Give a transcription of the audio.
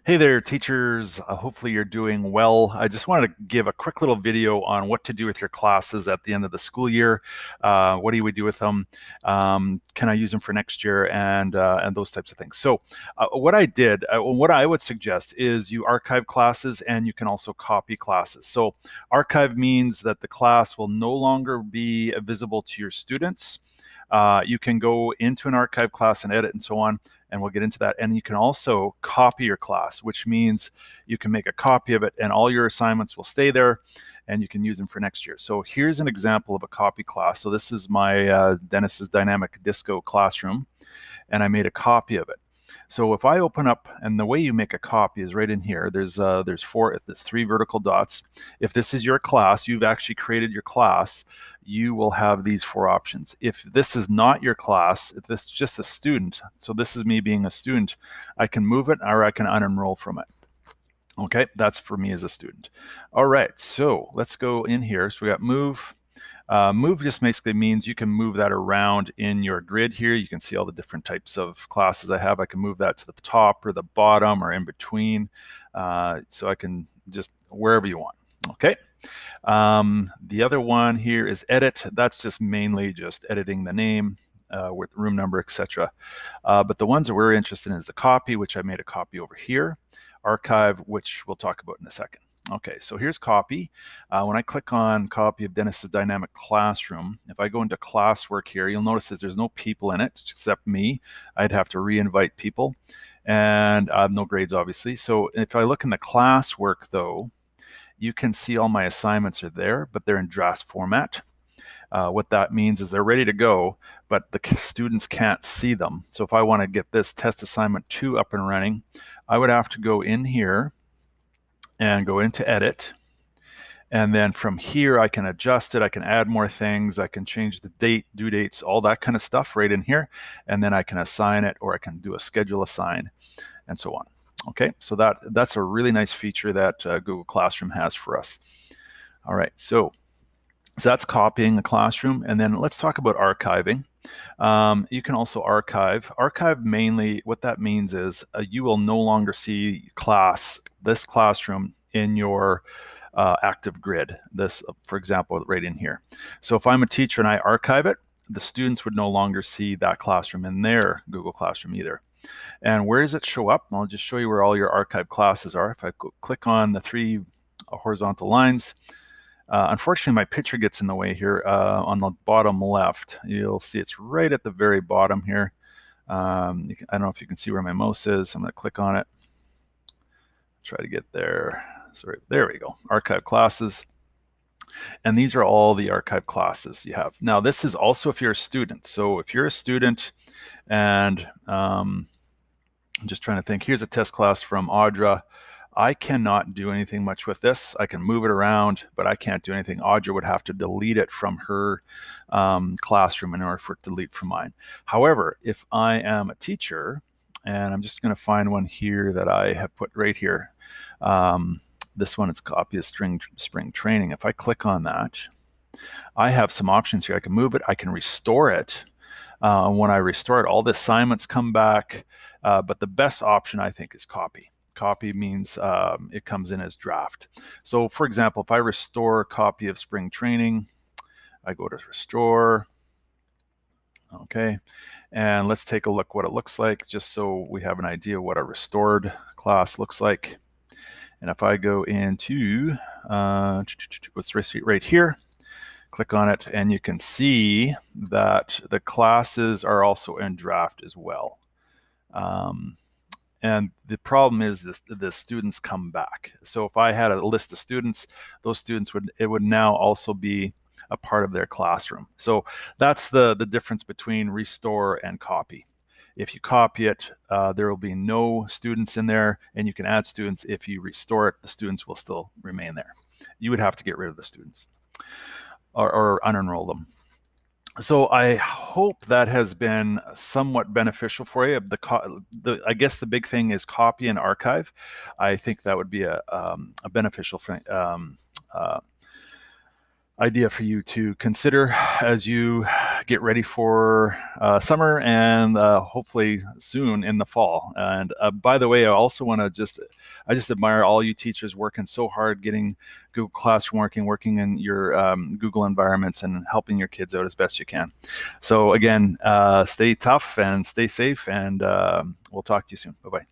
Hey there, teachers. Hopefully you're doing well. I just wanted to give a quick little video on what to do with your classes at the end of the school year. What do we do with them? Can I use them for next year? And those types of things. So what I would suggest is you archive classes and you can also copy classes. So archive means that the class will no longer be visible to your students. You can go into an archive class and edit and so on, and we'll get into that. And you can also copy your class, which means you can make a copy of it and all your assignments will stay there and you can use them for next year. So here's an example of a copy class. So this is my Dennis's Dynamic Disco classroom, and I made a copy of it. So if I open up, and the way you make a copy is right in here. There's three vertical dots. If this is your class, you've actually created your class, you will have these four options. If this is not your class, if this is just a student, so this is me being a student, I can move it or I can unenroll from it. Okay, that's for me as a student. All right, so let's go in here. So we got move. Move just basically means you can move that around in your grid here. You can see all the different types of classes I have. I can move that to the top or the bottom or in between. So I can just wherever you want. Okay. The other one here is edit. That's just mainly just editing the name with room number, etc. But the ones that we're interested in is the copy, which I made a copy over here. Archive, which we'll talk about in a second. Okay, so here's copy. When I click on copy of Dennis's Dynamic Classroom, if I go into classwork here, you'll notice that there's no people in it except me. I'd have to re-invite people, and no grades, obviously. So if I look in the classwork, though, you can see all my assignments are there, but they're in draft format. What that means is they're ready to go, but the students can't see them. So if I want to get this test assignment 2 up and running, I would have to go in here and go into edit. And then from here, I can adjust it. I can add more things. I can change the date, due dates, all that kind of stuff right in here. And then I can assign it, or I can do a schedule assign and so on. Okay, so that's a really nice feature that Google Classroom has for us. All right, so that's copying the classroom. And then let's talk about archiving. You can also archive. Archive mainly, what that means is you will no longer see this classroom in your active grid. This, for example, right in here. So if I'm a teacher and I archive it, the students would no longer see that classroom in their Google Classroom either. And where does it show up? I'll just show you where all your archive classes are. If I click on the three horizontal lines, unfortunately, my picture gets in the way here on the bottom left. You'll see it's right at the very bottom here. I don't know if you can see where my mouse is. I'm going to click on it. Try to get there. Sorry, there we go. Archive classes. And these are all the archive classes you have. Now, this is also if you're a student. So if you're a student and I'm just trying to think, here's a test class from Audra. I cannot do anything much with this. I can move it around, but I can't do anything. Audra would have to delete it from her classroom in order for it to delete from mine. However, if I am a teacher, and I'm just going to find one here that I have put right here. This one is copy of spring training. If I click on that, I have some options here. I can move it. I can restore it. When I restore it, all the assignments come back. But the best option, I think, is copy. Copy means it comes in as draft. So for example, if I restore a copy of spring training, I go to restore. Okay, and let's take a look what it looks like, just so we have an idea what a restored class looks like. And if I go into what's right here, click on it, and you can see that the classes are also in draft as well. And the problem is the students come back. So if I had a list of students, those students would now also be a part of their classroom. So that's the difference between restore and copy. If you copy it, there will be no students in there, and you can add students. If you restore it, the students will still remain there. You would have to get rid of the students or unenroll them. So I hope that has been somewhat beneficial for you. I guess the big thing is copy and archive. I think that would be a beneficial idea for you to consider as you get ready for summer and hopefully soon in the fall. And by the way, I also want to I just admire all you teachers working so hard, getting Google Classroom working in your Google environments and helping your kids out as best you can. So again, stay tough and stay safe, and we'll talk to you soon. Bye-bye.